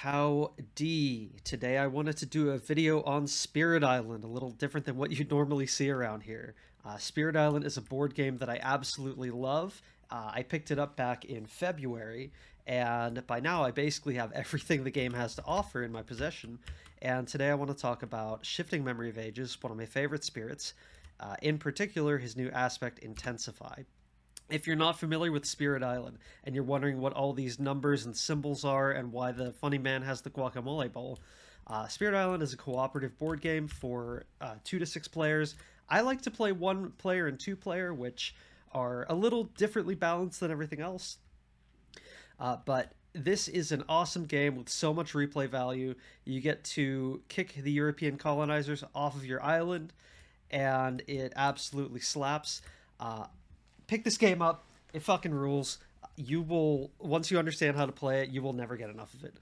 Howdy. Today I wanted to do a video on Spirit Island, a little different than what you normally see around here. Spirit Island is a board game that I absolutely love. I picked it up back in February, and by now I basically have everything the game has to offer in my possession. And today I want to talk about Shifting Memory of Ages, one of my favorite spirits, in particular his new aspect, Intensify. If you're not familiar with Spirit Island and you're wondering what all these numbers and symbols are and why the funny man has the guacamole bowl, Spirit Island is a cooperative board game for 2 to 6 players. I like to play 1 player and 2 player, which are a little differently balanced than everything else. But this is an awesome game with so much replay value. You get to kick the European colonizers off of your island, and it absolutely slaps. Pick this game up. It fucking rules. You will, once you understand how to play it, you will never get enough of it.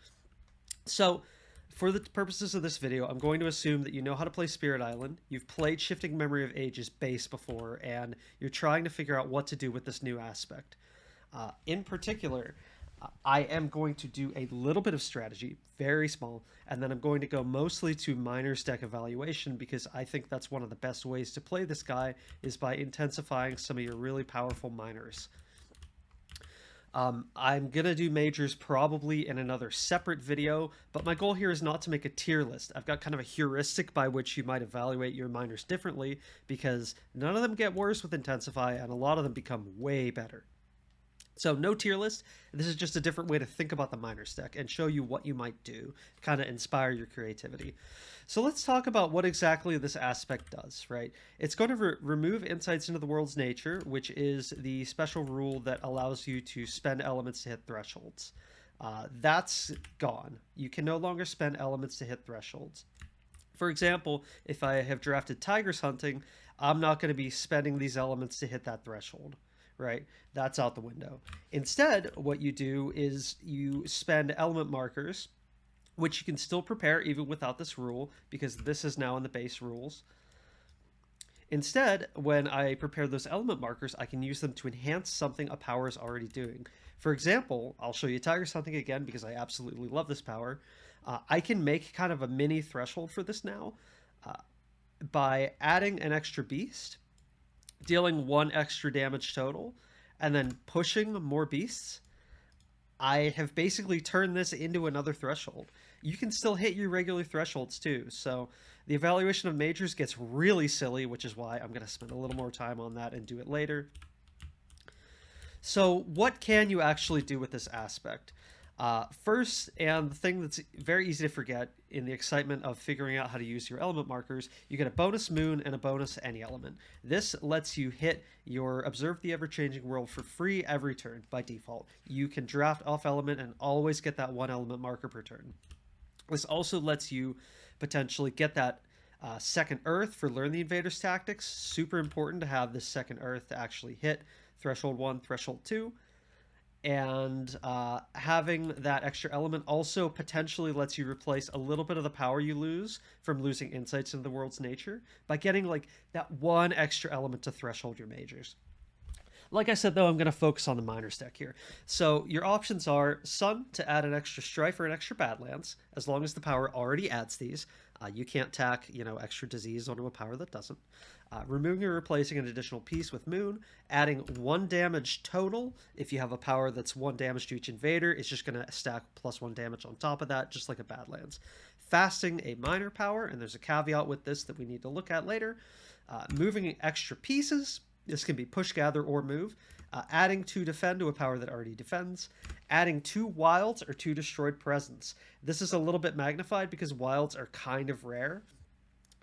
So, for the purposes of this video, I'm going to assume that you know how to play Spirit Island, you've played Shifting Memory of Ages base before, and you're trying to figure out what to do with this new aspect. In particular, I am going to do a little bit of strategy, very small, and then I'm going to go mostly to Miner's deck evaluation because I think that's one of the best ways to play this guy is by intensifying some of your really powerful miners. I'm going to do majors probably in another separate video, but my goal here is not to make a tier list. I've got kind of a heuristic by which you might evaluate your miners differently because none of them get worse with Intensify and a lot of them become way better. So no tier list. This is just a different way to think about the miners deck and show you what you might do, kind of inspire your creativity. So let's talk about what exactly this aspect does, right? It's going to remove insights into the world's nature, which is the special rule that allows you to spend elements to hit thresholds. That's gone. You can no longer spend elements to hit thresholds. For example, if I have drafted Tigers Hunting, I'm not going to be spending these elements to hit that threshold. Right? That's out the window. Instead, what you do is you spend element markers, which you can still prepare even without this rule, because this is now in the base rules. Instead, when I prepare those element markers, I can use them to enhance something a power is already doing. For example, I'll show you Tiger's Hunting again because I absolutely love this power. I can make kind of a mini threshold for this now by adding an extra beast, dealing 1 extra damage total, and then pushing more beasts. I have basically turned this into another threshold. You can still hit your regular thresholds too, so the evaluation of majors gets really silly, which is why I'm going to spend a little more time on that and do it later. So what can you actually do with this aspect? First, and the thing that's very easy to forget in the excitement of figuring out how to use your element markers, you get a bonus moon and a bonus any element. This lets you hit your Observe the Ever-Changing World for free every turn by default. You can draft off element and always get that 1 element marker per turn. This also lets you potentially get that second Earth for Learn the Invader's Tactics. Super important to have this second Earth to actually hit Threshold 1, Threshold 2. And having that extra element also potentially lets you replace a little bit of the power you lose from losing insights into the world's nature by getting like that 1 extra element to threshold your majors. Like I said, though, I'm going to focus on the miners deck here. So your options are Sun to add an extra Strife or an extra Badlands, as long as the power already adds these. You can't tack, extra disease onto a power that doesn't. Removing or replacing an additional piece with Moon, adding 1 damage total. If you have a power that's 1 damage to each invader, it's just going to stack +1 damage on top of that, just like a Badlands. Fasting a minor power, and there's a caveat with this that we need to look at later. Moving extra pieces. This can be push, gather, or move. Adding 2 defend to a power that already defends. Adding 2 wilds or 2 destroyed presence. This is a little bit magnified because wilds are kind of rare.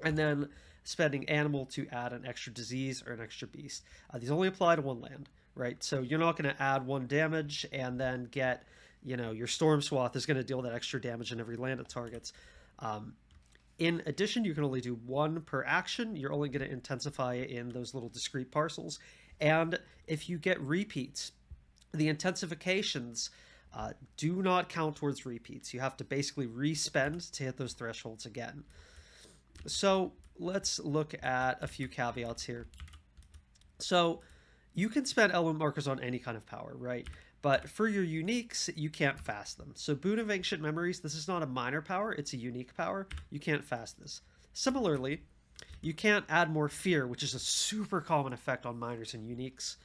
And then spending animal to add an extra disease or an extra beast. These only apply to 1 land, right? So you're not going to add 1 damage and then get, your Storm Swath is going to deal that extra damage in every land it targets. In addition, you can only do 1 per action. You're only going to intensify in those little discrete parcels. And if you get repeats, the intensifications do not count towards repeats. You have to basically re-spend to hit those thresholds again. So let's look at a few caveats here. So you can spend element markers on any kind of power, right? But for your uniques, you can't fast them. So Boon of Ancient Memories, this is not a minor power, it's a unique power. You can't fast this. Similarly, you can't add more fear, which is a super common effect on minors and uniques.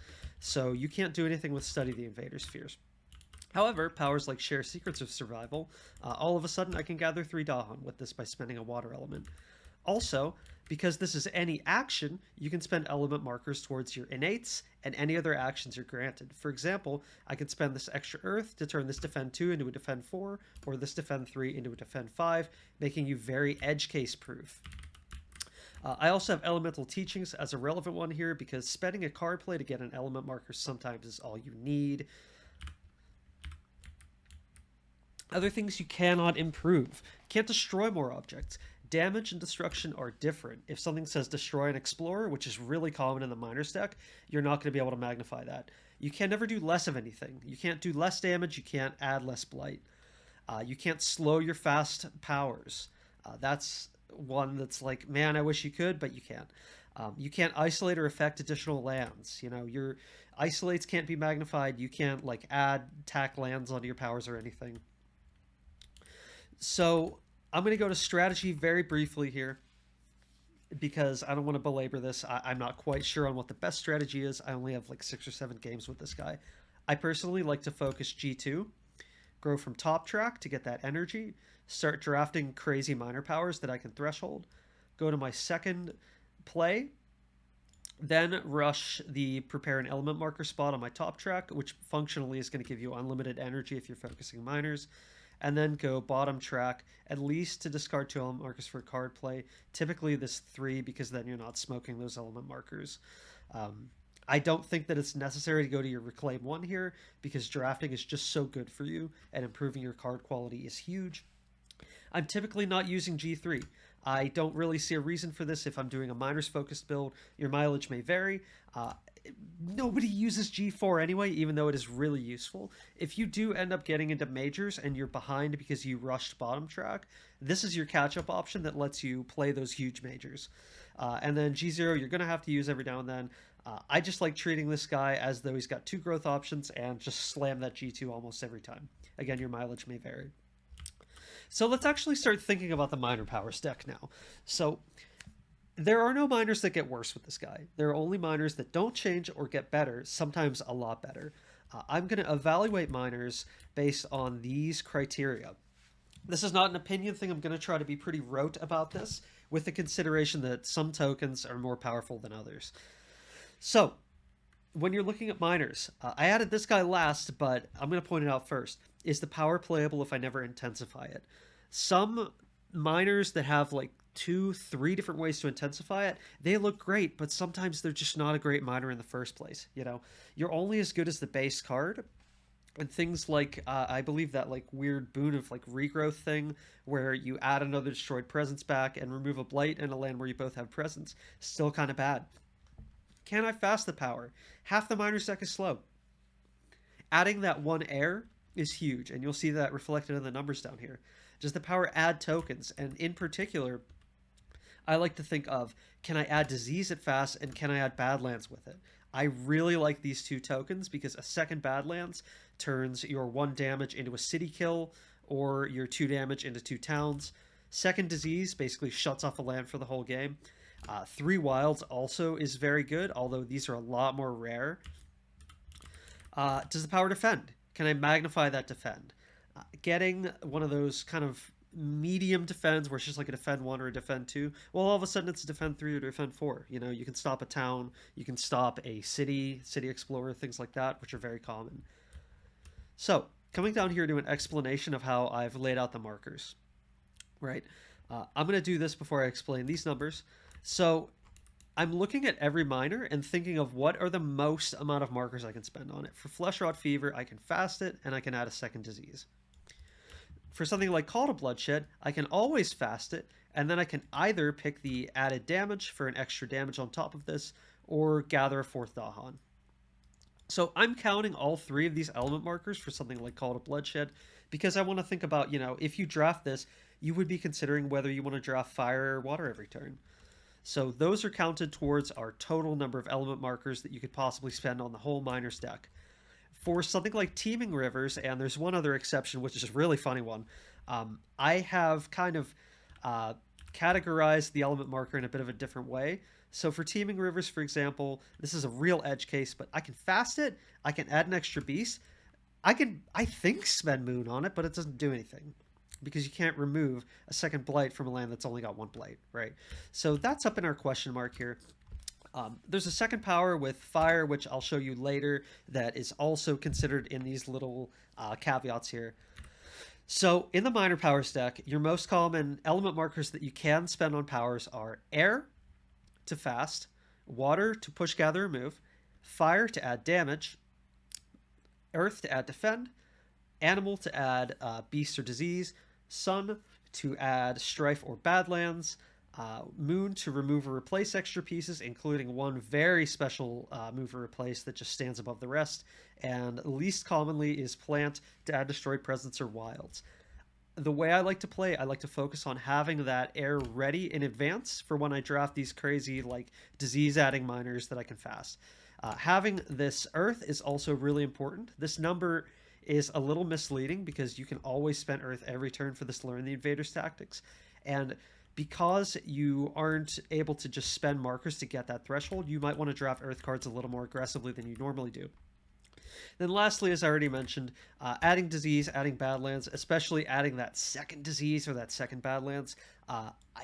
So you can't do anything with Study the Invader's Fears. However, powers like Share Secrets of Survival, all of a sudden I can gather 3 Dahan with this by spending a water element. Also, because this is any action, you can spend element markers towards your innates and any other actions you're granted. For example, I can spend this extra earth to turn this defend 2 into a defend 4, or this defend 3 into a defend 5, making you very edge case proof. I also have elemental teachings as a relevant one here because spending a card play to get an element marker sometimes is all you need. Other things you cannot improve. Can't destroy more objects. Damage and destruction are different. If something says destroy an explorer, which is really common in the miners deck, you're not going to be able to magnify that. You can never do less of anything. You can't do less damage, you can't add less blight. You can't slow your fast powers. That's one that's like, man, I wish you could, but you can't. You can't isolate or affect additional lands. You know, your isolates can't be magnified. You can't like add tack lands onto your powers or anything. So I'm going to go to strategy very briefly here because I don't want to belabor this. I'm not quite sure on what the best strategy is. I only have like 6 or 7 games with this guy. I personally like to focus G2, grow from top track to get that energy, start drafting crazy minor powers that I can threshold, go to my second play, then rush the prepare an element marker spot on my top track, which functionally is going to give you unlimited energy if you're focusing minors, and then go bottom track, at least to discard 2 element markers for card play. Typically this 3, because then you're not smoking those element markers. I don't think that it's necessary to go to your Reclaim 1 here, because drafting is just so good for you, and improving your card quality is huge. I'm typically not using G3. I don't really see a reason for this if I'm doing a minors focused build. Your mileage may vary. Nobody uses G4 anyway, even though it is really useful. If you do end up getting into majors and you're behind because you rushed bottom track, this is your catch-up option that lets you play those huge majors. And then G0 you're going to have to use every now and then. I just like treating this guy as though he's got 2 growth options and just slam that G2 almost every time. Again, your mileage may vary. So let's actually start thinking about the minor powers deck now. So there are no minors that get worse with this guy. There are only minors that don't change or get better, sometimes a lot better. I'm going to evaluate minors based on these criteria. This is not an opinion thing. I'm going to try to be pretty rote about this, with the consideration that some tokens are more powerful than others. So when you're looking at minors, I added this guy last, but I'm going to point it out first. Is the power playable if I never intensify it? Some minors that have like 2, 3 different ways to intensify it, they look great, but sometimes they're just not a great minor in the first place. You know, you're only as good as the base card. And things like, I believe that like weird boon of like regrowth thing, where you add another destroyed presence back and remove a blight and a land where you both have presence, still kind of bad. Can I fast the power? Half the minor deck is slow. Adding that 1 air is huge, and you'll see that reflected in the numbers down here. Does the power add tokens? And in particular, I like to think of, can I add disease at fast, and can I add Badlands with it? I really like these 2 tokens because a second Badlands turns your 1 damage into a city kill, or your 2 damage into 2 towns. Second disease basically shuts off a land for the whole game. 3 wilds also is very good, although these are a lot more rare. Does the power defend? Can I magnify that defend? Getting one of those kind of medium defends where it's just like a defend 1 or a defend 2, well, all of a sudden it's a defend 3 or a defend 4. You know, you can stop a town, you can stop a city explorer, things like that, which are very common. So coming down here to an explanation of how I've laid out the markers, right? I'm going to do this before I explain these numbers. So I'm looking at every minor and thinking of what are the most amount of markers I can spend on it. For Fleshrot Fever, I can fast it and I can add a second disease. For something like Call to Bloodshed, I can always fast it, and then I can either pick the added damage for an extra damage on top of this, or gather a 4th Dahan. So I'm counting all 3 of these element markers for something like Call to Bloodshed, because I want to think about, you know, if you draft this, you would be considering whether you want to draft fire or water every turn. So those are counted towards our total number of element markers that you could possibly spend on the whole minors deck. For something like teeming rivers, and there's one other exception, which is a really funny one, I have kind of uh, categorized the element marker in a bit of a different way. So for teeming rivers, for example, this is a real edge case, but I can fast it, I can add an extra beast, I think, spend Moon on it, but it doesn't do anything because you can't remove a second blight from a land that's only got one blight, right? So that's up in our question mark here. There's a second power with fire, which I'll show you later, that is also considered in these little caveats here. So in the minor power stack, your most common element markers that you can spend on powers are air to fast, water to push, gather, remove, fire to add damage, earth to add defend, animal to add beast or disease, sun to add strife or badlands, moon to remove or replace extra pieces, including one very special move or replace that just stands above the rest, and least commonly is plant to add destroyed presence or wilds. The way I like to play, I like to focus on having that air ready in advance for when I draft these crazy like disease adding miners that I can fast. Having this earth is also really important. This number is a little misleading because you can always spend earth every turn for this learn the invader's tactics, and because you aren't able to just spend markers to get that threshold, you might want to draft earth cards a little more aggressively than you normally do. Then lastly, as I already mentioned, adding disease, adding badlands, especially adding that second disease or that second badlands,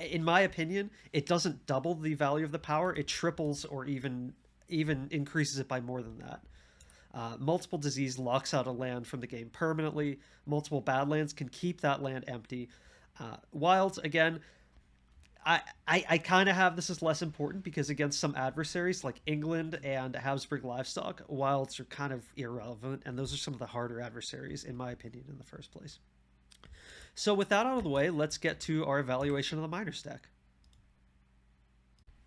in my opinion, it doesn't double the value of the power, it triples or even increases it by more than that. Multiple disease locks out a land from the game permanently. Multiple badlands can keep that land empty. Wilds, again, I kind of have this as less important because against some adversaries like England and Habsburg livestock, wilds are kind of irrelevant, and those are some of the harder adversaries, in my opinion, in the first place. So with that out of the way, let's get to our evaluation of the minor stack.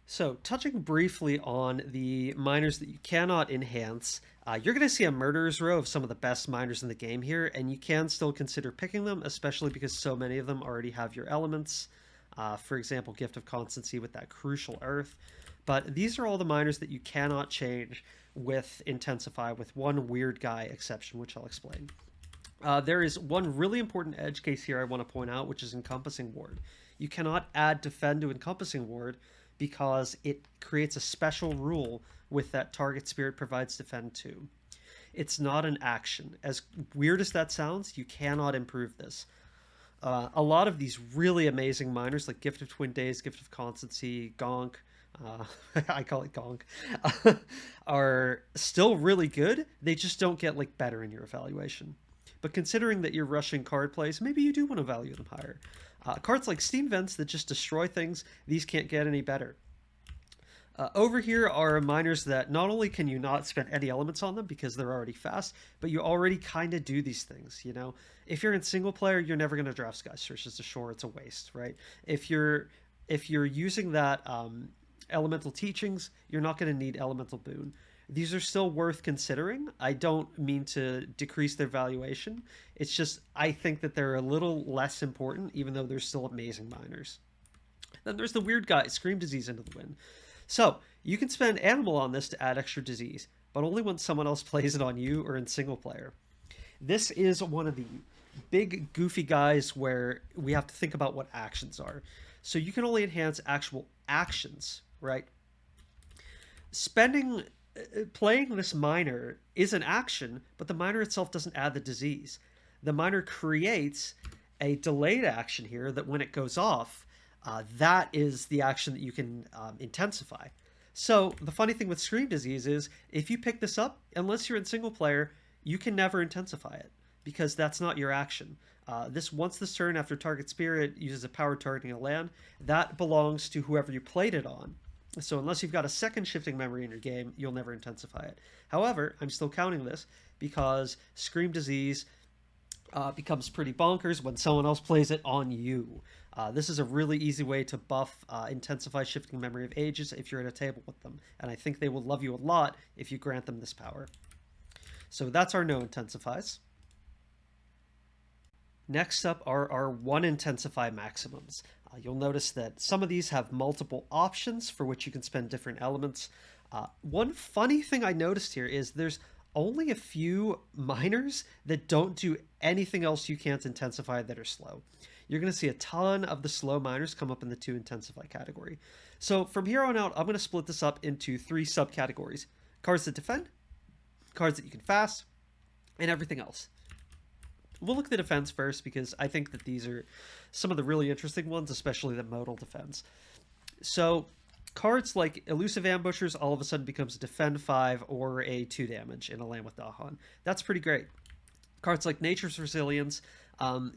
So, touching briefly on the miners that you cannot enhance, you're going to see a murderer's row of some of the best miners in the game here, and you can still consider picking them, especially because so many of them already have your elements. For example, Gift of Constancy with that crucial earth. But these are all the miners that you cannot change with Intensify, with one weird guy exception, which I'll explain. There is one really important edge case here I want to point out, which is Encompassing Ward. You cannot add Defend to Encompassing Ward because it creates a special rule with that target spirit provides defend to. It's not an action. As weird as that sounds, you cannot improve this. A lot of these really amazing miners like Gift of Twin Days, Gift of Constancy, Gonk, I call it Gonk, are still really good. They just don't get like better in your evaluation. But considering that you're rushing card plays, maybe you do want to value them higher. Cards like Steam Vents that just destroy things, these can't get any better. Over here are miners that not only can you not spend any elements on them because they're already fast, but you already kind of do these things, you know? If you're in single player, you're never going to draft Sky Searches to Shore. It's a waste, right? If you're using that Elemental Teachings, you're not going to need Elemental Boon. These are still worth considering. I don't mean to decrease their valuation. It's just I think that they're a little less important, even though they're still amazing miners. Then there's the weird guy, Scream Disease into the Wind. So you can spend Animal on this to add extra disease, but only when someone else plays it on you or in single player. This is one of the big goofy guys where we have to think about what actions are. So you can only enhance actual actions, right? Playing this miner is an action, but the miner itself doesn't add the disease. The miner creates a delayed action here that when it goes off, that is the action that you can intensify. So the funny thing with Scream Disease is if you pick this up, unless you're in single player, you can never intensify it because that's not your action. Once this turn after target spirit uses a power targeting a land, that belongs to whoever you played it on. So unless you've got a second shifting memory in your game, you'll never intensify it. However, I'm still counting this because Scream Disease becomes pretty bonkers when someone else plays it on you. This is a really easy way to buff Intensify Shifting Memory of Ages if you're at a table with them, and I think they will love you a lot if you grant them this power. So that's our no intensifies. Next up are our one intensify maximums. You'll notice that some of these have multiple options for which you can spend different elements. One funny thing I noticed here is there's only a few miners that don't do anything else you can't intensify that are slow. You're going to see a ton of the slow miners come up in the 2 intensify category. So from here on out, I'm going to split this up into 3 subcategories: cards that defend, cards that you can fast, and everything else. We'll look at the defense first because I think that these are some of the really interesting ones, especially the modal defense. So cards like Elusive Ambushers all of a sudden becomes a defend 5 or a 2 damage in a land with Dahan. That's pretty great. Cards like Nature's Resilience,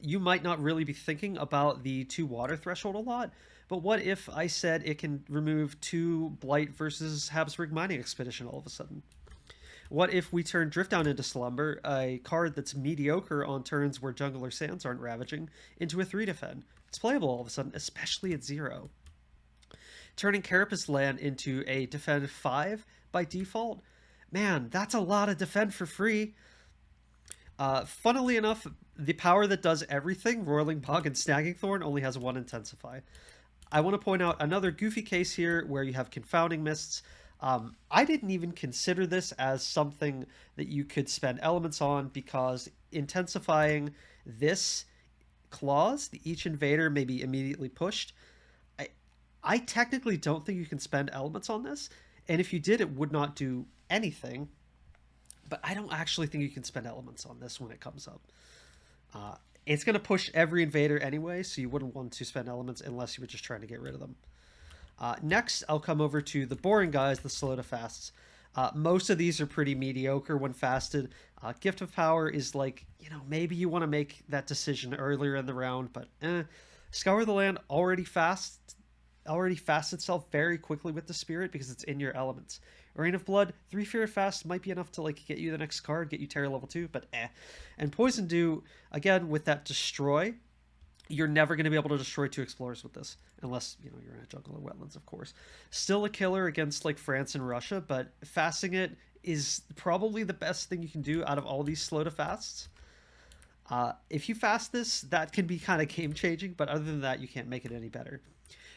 you might not really be thinking about the 2 water threshold a lot, but what if I said it can remove 2 Blight versus Habsburg Mining Expedition all of a sudden? What if we turn Driftdown into Slumber, a card that's mediocre on turns where Jungler Sands aren't ravaging, into a 3 defend? It's playable all of a sudden, especially at 0. Turning Carapace Land into a defend 5 by default, man, that's a lot of defend for free. Funnily enough, the power that does everything, Roiling Bog and Snagging Thorn, only has 1 Intensify. I want to point out another goofy case here where you have Confounding Mists. I didn't even consider this as something that you could spend elements on because intensifying this clause, the each invader may be immediately pushed. I technically don't think you can spend elements on this, and if you did, it would not do anything. But I don't actually think you can spend elements on this when it comes up. It's going to push every invader anyway, so you wouldn't want to spend elements unless you were just trying to get rid of them. Next, I'll come over to the boring guys, the slow to fasts. Most of these are pretty mediocre when fasted. Gift of Power is like, maybe you want to make that decision earlier in the round, but Scour the Land already fasts itself very quickly with the Spirit because it's in your elements. Rain of Blood, 3 Fear Fast might be enough to get you the next card, get you Terror level 2, but And Poison Dew, again, with that Destroy, you're never going to be able to destroy 2 Explorers with this, unless, you're in a jungle or wetlands, of course. Still a killer against, France and Russia, but fasting it is probably the best thing you can do out of all these slow to fasts. If you fast this, that can be kind of game-changing, but other than that, you can't make it any better.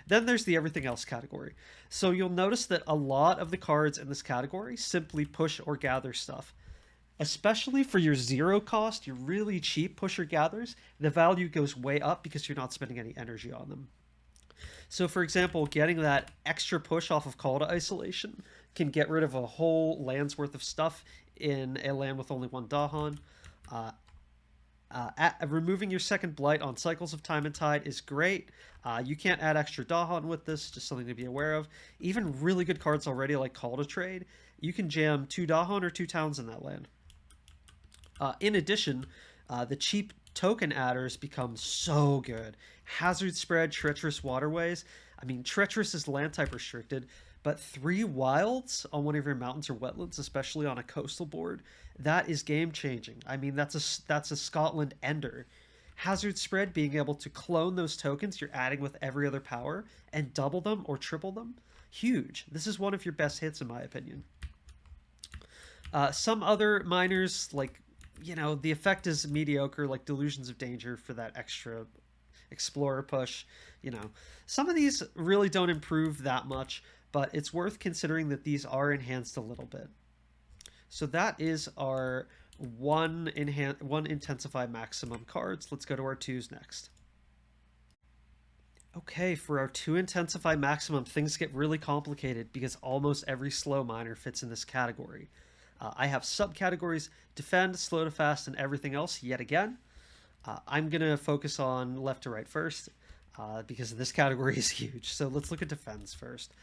Then there's the everything else category. So you'll notice that a lot of the cards in this category simply push or gather stuff. Especially for your 0 cost, your really cheap pusher gathers, the value goes way up because you're not spending any energy on them. So for example, getting that extra push off of Call to Isolation can get rid of a whole land's worth of stuff in a land with only 1 Dahan. Removing your second Blight on Cycles of Time and Tide is great. You can't add extra Dahan with this, just something to be aware of. Even really good cards already like Call to Trade, you can jam 2 Dahan or 2 towns in that land. In addition, the cheap token adders become so good. Hazard Spread, Treacherous Waterways. I mean, Treacherous is land type restricted, but 3 wilds on one of your mountains or wetlands, especially on a coastal board, that is game changing. I mean, that's a Scotland ender. Hazard Spread, being able to clone those tokens you're adding with every other power and double them or triple them, huge. This is one of your best hits in my opinion. Some other miners, the effect is mediocre, like Delusions of Danger for that extra Explorer push. Some of these really don't improve that much, but it's worth considering that these are enhanced a little bit. So that is our one Intensify maximum cards. Let's go to our 2s next. Okay, for our 2 Intensify maximum, things get really complicated because almost every slow miner fits in this category. I have subcategories: defend, slow to fast, and everything else yet again. I'm going to focus on left to right first because this category is huge. So let's look at defense first.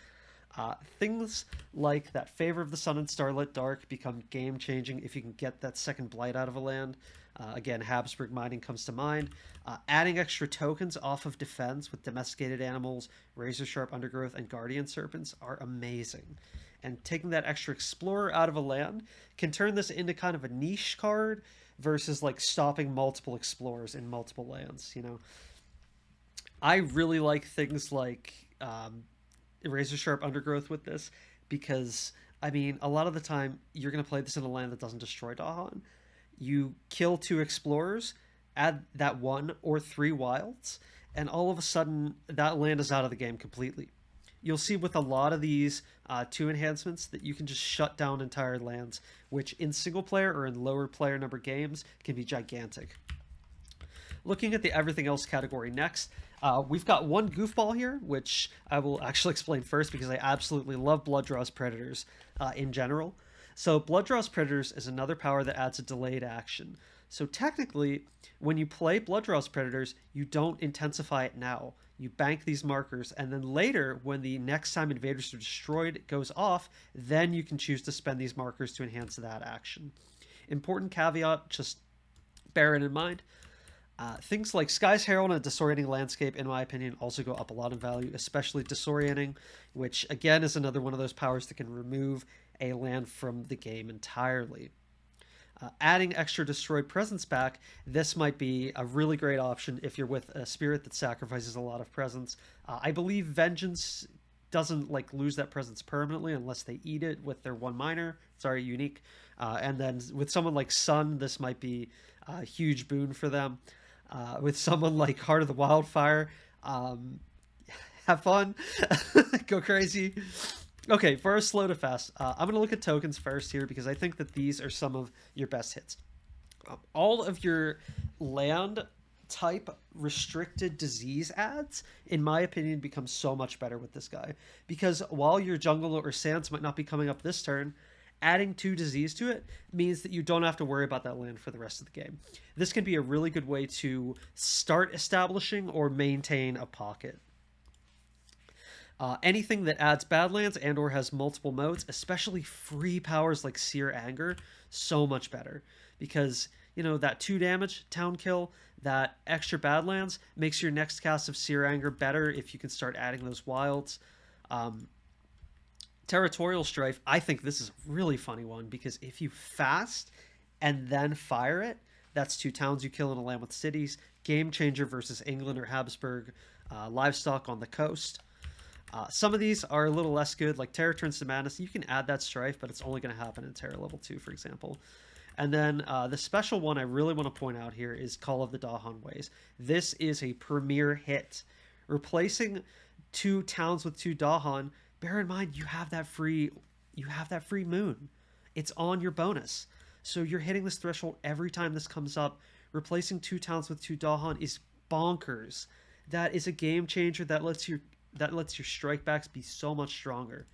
Things like that Favor of the Sun and Starlit Dark become game-changing if you can get that second Blight out of a land. Again, Habsburg Mining comes to mind. Adding extra tokens off of defense with Domesticated Animals, Razor Sharp Undergrowth, and Guardian Serpents are amazing. And taking that extra Explorer out of a land can turn this into kind of a niche card versus stopping multiple Explorers in multiple lands, I really like things like Razor Sharp Undergrowth with this because, a lot of the time you're going to play this in a land that doesn't destroy Dahan. You kill 2 Explorers, add that 1 or 3 wilds, and all of a sudden that land is out of the game completely. you'll see with a lot of these 2 enhancements that you can just shut down entire lands, which in single player or in lower player number games can be gigantic. Looking at the everything else category next, we've got one goofball here, which I will actually explain first because I absolutely love Blood Draws Predators in general. So Blood Draws Predators is another power that adds a delayed action. So technically, when you play Blood Draws Predators, you don't intensify it now. You bank these markers, and then later, when the next time invaders are destroyed goes off, then you can choose to spend these markers to enhance that action. Important caveat, just bear it in mind. Things like Sky's Herald and Disorienting Landscape, in my opinion, also go up a lot in value, especially Disorienting, which again is another one of those powers that can remove a land from the game entirely. Adding extra Destroyed Presence back, this might be a really great option if you're with a spirit that sacrifices a lot of presence. I believe Vengeance doesn't like lose that presence permanently unless they eat it with their 1 minor. Sorry, unique. And then with someone like Sun, this might be a huge boon for them. With someone like Heart of the Wildfire, have fun, go crazy. Okay, for our slow to fast, I'm going to look at tokens first here because I think that these are some of your best hits. All of your land type restricted disease ads, in my opinion, become so much better with this guy. Because while your jungle or sands might not be coming up this turn, adding 2 disease to it means that you don't have to worry about that land for the rest of the game. This can be a really good way to start establishing or maintain a pocket. Anything that adds Badlands and or has multiple modes, especially free powers like Sear Anger, so much better. Because, you know, that 2 damage, town kill, that extra Badlands makes your next cast of Sear Anger better if you can start adding those wilds. Territorial Strife, I think this is a really funny one because if you fast and then fire it, that's 2 towns you kill in a land with cities. Game changer versus England or Habsburg livestock on the coast. Some of these are a little less good, like Terror Turns to Madness. You can add that Strife, but it's only going to happen in Terror level 2, for example. And then the special one I really want to point out here is Call of the Dahan Ways. This is a premier hit. Replacing 2 towns with 2 Dahan, bear in mind you have that free moon. It's on your bonus. So you're hitting this threshold every time this comes up. Replacing 2 towns with 2 Dahan is bonkers. That is a game changer that lets your strikebacks be so much stronger.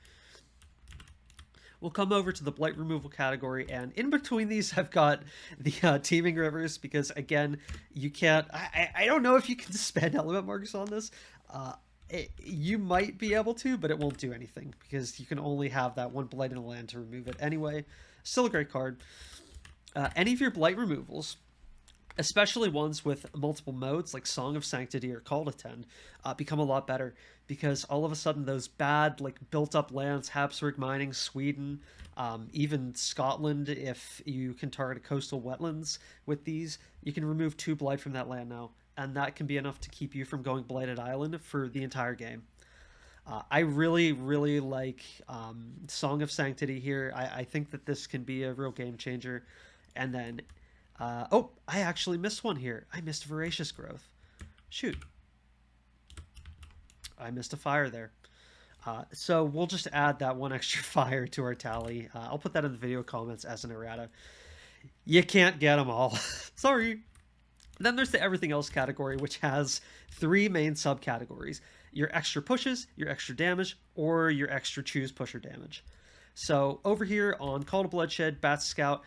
We'll come over to the blight removal category, and in between these I've got the teeming rivers because again you can't I don't know if you can spend element markers on this. You might be able to, but it won't do anything because you can only have that 1 blight in a land to remove it anyway. Still a great card. Any of your blight removals, especially ones with multiple modes like Song of Sanctity or Call to Tend, become a lot better because all of a sudden those bad like built up lands, Habsburg mining, Sweden, even Scotland, if you can target coastal wetlands with these, you can remove 2 blight from that land now, and that can be enough to keep you from going Blighted Island for the entire game. I really, really like Song of Sanctity here. I think that this can be a real game changer. And then oh, I actually missed one here. I missed Voracious Growth. Shoot. I missed a fire there. So we'll just add that 1 extra fire to our tally. I'll put that in the video comments as an errata. You can't get them all. Sorry. Then there's the everything else category, which has 3 main subcategories. Your extra pushes, your extra damage, or your extra choose pusher damage. So over here on Call to Bloodshed, Bat Scout,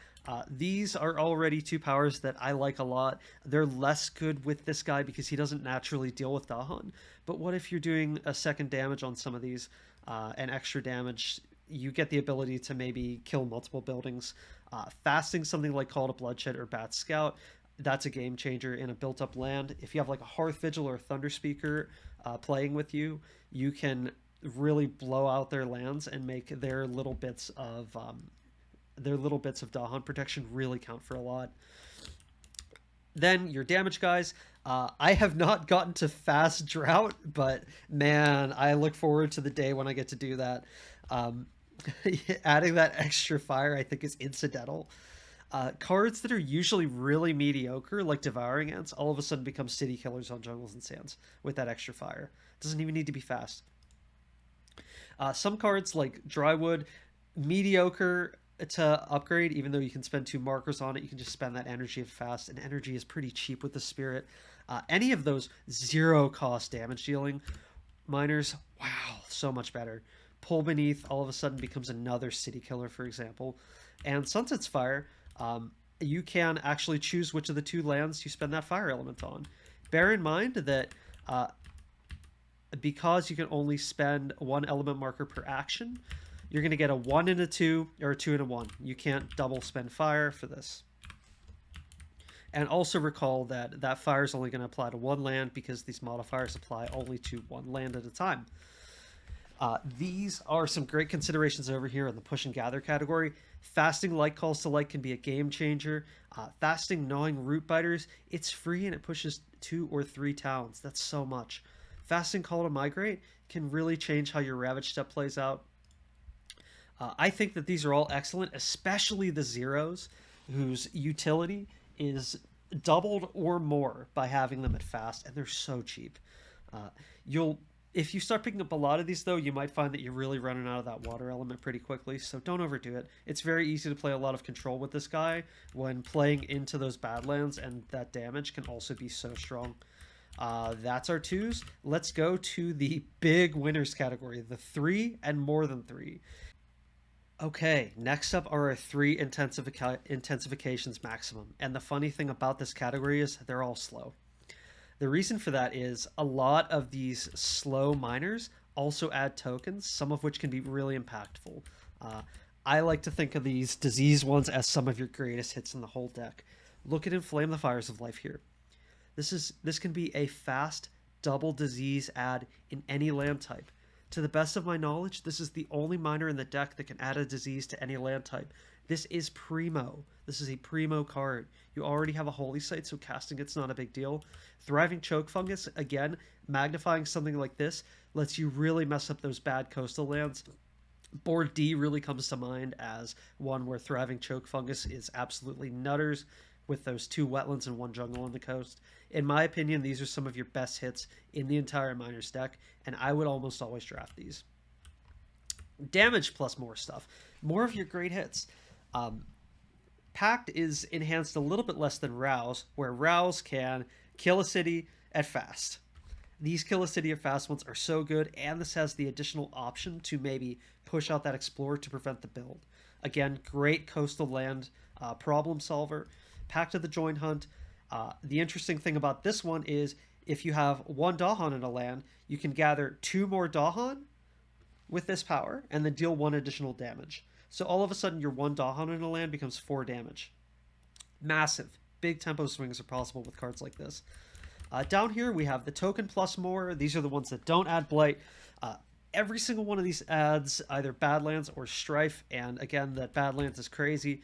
these are already 2 powers that I like a lot. They're less good with this guy because he doesn't naturally deal with Dahan. But what if you're doing a 2nd damage on some of these, and extra damage, you get the ability to maybe kill multiple buildings. Fasting something like Call to Bloodshed or Bat Scout, that's a game changer in a built-up land. If you have like a Hearth Vigil or a Thunder Speaker playing with you, you can really blow out their lands and make their little bits of Dahan protection really count for a lot. Then your damage guys. I have not gotten to Fast Drought, but man, I look forward to the day when I get to do that. Adding that extra fire I think is incidental. Cards that are usually really mediocre, like Devouring Ants, all of a sudden become city killers on jungles and sands with that extra fire. Doesn't even need to be fast. Some cards like Drywood, mediocre to upgrade, even though you can spend 2 markers on it. You can just spend that energy fast, and energy is pretty cheap with the Spirit. Any of those 0 cost damage dealing miners, wow, so much better. Pull Beneath all of a sudden becomes another city killer, for example. And Sunset's Fire, you can actually choose which of the 2 lands you spend that fire element on. Bear in mind that because you can only spend 1 element marker per action, you're going to get a 1 and a 2, or a 2 and a 1. You can't double spend fire for this. And also recall that that fire is only going to apply to 1 land because these modifiers apply only to 1 land at a time. These are some great considerations over here in the push and gather category. Fasting Light Calls to Light can be a game changer. Fasting Gnawing Root Biters, it's free and it pushes 2 or 3 towns. That's so much. Fasting Call to Migrate can really change how your Ravage Step plays out. I think that these are all excellent, especially the zeros, whose utility is doubled or more by having them at fast, and they're so cheap. If you start picking up a lot of these, though, you might find that you're really running out of that water element pretty quickly, so don't overdo it. It's very easy to play a lot of control with this guy when playing into those Badlands, and that damage can also be so strong. That's our 2s. Let's go to the big winners category, the 3 and more than 3. Okay, next up are our 3 intensifications maximum. And the funny thing about this category is they're all slow. The reason for that is a lot of these slow miners also add tokens, some of which can be really impactful. I like to think of these disease ones as some of your greatest hits in the whole deck. Look at Inflame the Fires of Life here. This can be a fast double disease add in any land type. To the best of my knowledge, this is the only miner in the deck that can add a disease to any land type. This is primo. This is a primo card. You already have a Holy Site, so casting it's not a big deal. Thriving Choke Fungus, again, magnifying something like this lets you really mess up those bad coastal lands. Board D really comes to mind as one where Thriving Choke Fungus is absolutely nutters with those 2 wetlands and 1 jungle on the coast. In my opinion, these are some of your best hits in the entire Miners deck, and I would almost always draft these. Damage plus more stuff. More of your great hits. Pact is enhanced a little bit less than Rouse, where Rouse can kill a city at fast. These kill a city at fast ones are so good, and this has the additional option to maybe push out that Explorer to prevent the build. Again, great coastal land problem solver. Pact of the Join Hunt. The interesting thing about this one is if you have 1 Dahan in a land, you can gather 2 more Dahan with this power and then deal 1 additional damage. So all of a sudden your 1 Dahan in a land becomes 4 damage. Massive. Big tempo swings are possible with cards like this. Down here we have the token plus more. These are the ones that don't add blight. Every single one of these adds either Badlands or Strife, and again, that Badlands is crazy.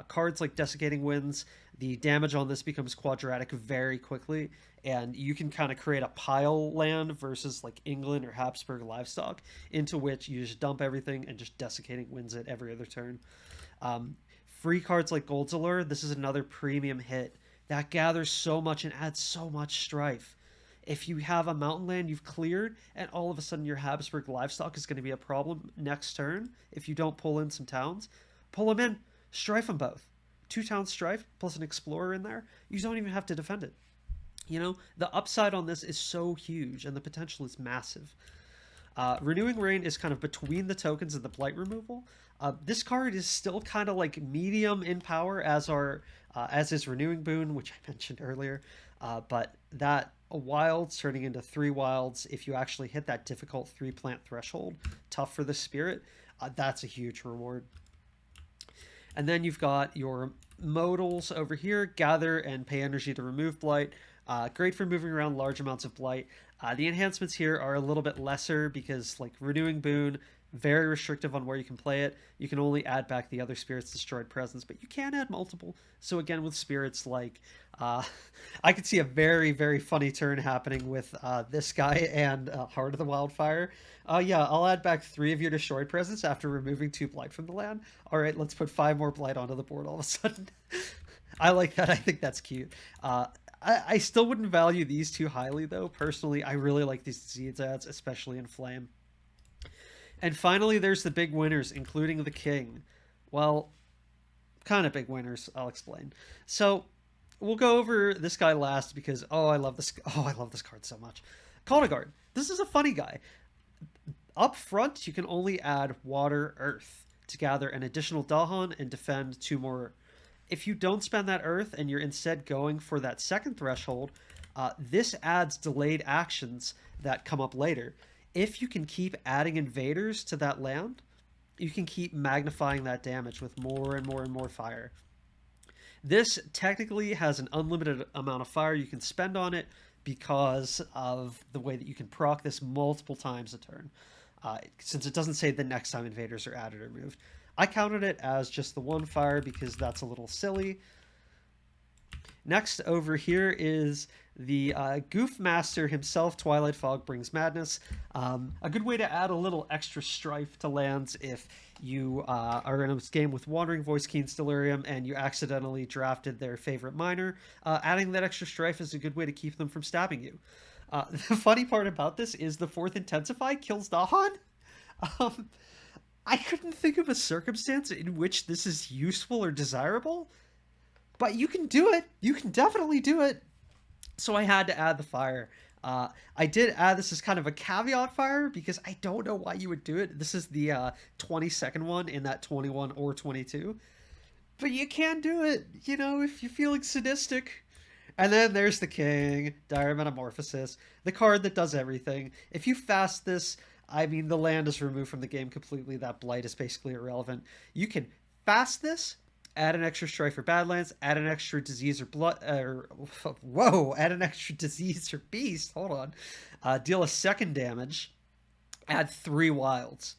Cards like Desiccating Winds, the damage on this becomes quadratic very quickly, and you can kind of create a pile land versus like England or Habsburg livestock, into which you just dump everything and just Desiccating Winds it every other turn. Free cards like Gold's Allure, this is another premium hit that gathers so much and adds so much strife. If you have a mountain land you've cleared and all of a sudden your Habsburg livestock is going to be a problem next turn, if you don't pull in some towns, pull them in, strife them both. 2 towns strife plus an explorer in there, you don't even have to defend it. You know, the upside on this is so huge and the potential is massive. Renewing Rain is kind of between the tokens and the blight removal. This card is still kind of like medium in power as is Renewing Boon, which I mentioned earlier, but that wilds turning into 3 wilds, if you actually hit that difficult 3 plant threshold, tough for the spirit, that's a huge reward. And then you've got your modals over here, gather and pay energy to remove blight. Great for moving around large amounts of blight. The enhancements here are a little bit lesser because like Renewing Boon, very restrictive on where you can play it. You can only add back the other spirits destroyed presence, but you can add multiple. So again, with spirits like, I could see a very, very funny turn happening with this guy and Heart of the Wildfire. Yeah, I'll add back 3 of your destroyed presence after removing 2 blight from the land. All right, let's put 5 more blight onto the board all of a sudden. I like that. I think that's cute. I still wouldn't value these too highly, though. Personally, I really like these disease ads, especially in Flame. And finally, there's the big winners, including the king. Well, kind of big winners. I'll explain. So we'll go over this guy last because I love this. Oh, I love this card so much. Guard. This is a funny guy. Up front, you can only add water, earth to gather an additional Dahan and defend 2 more. If you don't spend that earth and you're instead going for that second threshold, this adds delayed actions that come up later. If you can keep adding invaders to that land, you can keep magnifying that damage with more and more and more fire. This technically has an unlimited amount of fire you can spend on it because of the way that you can proc this multiple times a turn. Since it doesn't say the next time invaders are added or removed. I counted it as just the 1 fire because that's a little silly. Next over here is the Goof Master himself, Twilight Fog Brings Madness. A good way to add a little extra strife to lands if you are in a game with Wandering Voice, Keen Stellarium, and you accidentally drafted their favorite miner. Adding that extra strife is a good way to keep them from stabbing you. The funny part about this is the 4th Intensify kills Dahan. I couldn't think of a circumstance in which this is useful or desirable, but you can do it. You can definitely do it. So I had to add the fire. I did add this as kind of a caveat fire because I don't know why you would do it. This is the 22nd one in that 21 or 22. But you can do it, you know, if you're feeling sadistic. And then there's the king, Dire Metamorphosis, the card that does everything. If you fast this, I mean, the land is removed from the game completely. That blight is basically irrelevant. You can fast this, add an extra strife for Badlands, add an extra disease or add an extra disease or beast. Hold on. Deal a 2nd damage, add 3 wilds.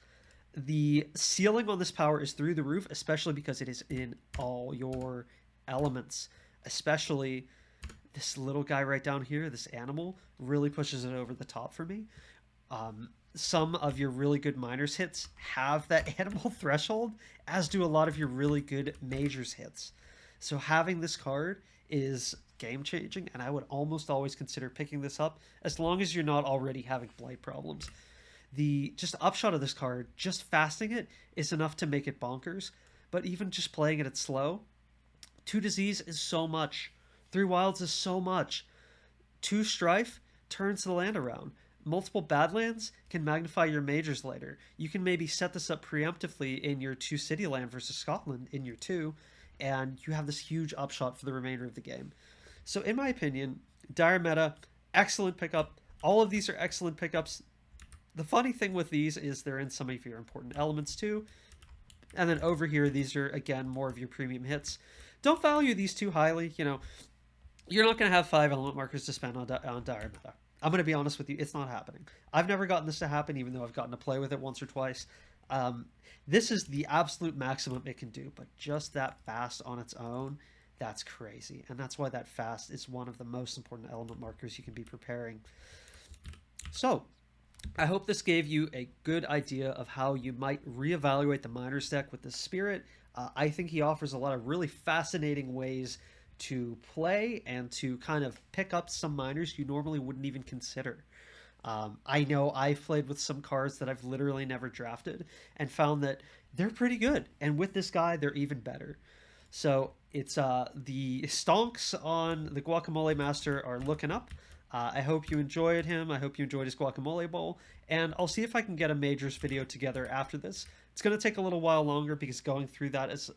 The ceiling on this power is through the roof, especially because it is in all your elements. Especially this little guy right down here, this animal, really pushes it over the top for me. Some of your really good minors hits have that animal threshold, as do a lot of your really good majors hits. So having this card is game changing, and I would almost always consider picking this up as long as you're not already having blight problems. The just upshot of this card, just fasting it is enough to make it bonkers, but even just playing it at slow, 2 disease is so much. 3 wilds is so much. 2 strife turns the land around. Multiple Badlands can magnify your majors later. You can maybe set this up preemptively in your 2 city land versus Scotland in your 2, and you have this huge upshot for the remainder of the game. So in my opinion, Dire Meta, excellent pickup. All of these are excellent pickups. The funny thing with these is they're in some of your important elements too. And then over here, these are, again, more of your premium hits. Don't value these too highly. You know, you're not going to have 5 element markers to spend on Dire Meta. I'm going to be honest with you, it's not happening. I've never gotten this to happen, even though I've gotten to play with it once or twice. This is the absolute maximum it can do, but just that fast on its own, that's crazy. And that's why that fast is one of the most important element markers you can be preparing. So, I hope this gave you a good idea of how you might reevaluate the Miners deck with the Spirit. I think he offers a lot of really fascinating ways to play and to kind of pick up some miners you normally wouldn't even consider. I know I've played with some cards that I've literally never drafted and found that they're pretty good. And with this guy, they're even better. So it's the stonks on the Guacamole Master are looking up. I hope you enjoyed him. I hope you enjoyed his Guacamole Bowl. And I'll see if I can get a Majors video together after this. It's going to take a little while longer because going through that is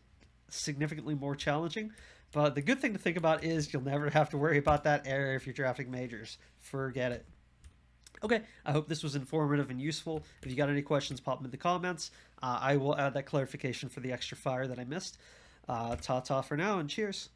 significantly more challenging. But the good thing to think about is you'll never have to worry about that error if you're drafting Majors. Forget it. Okay, I hope this was informative and useful. If you got any questions, pop them in the comments. I will add that clarification for the extra fire that I missed. Ta-ta for now, and cheers.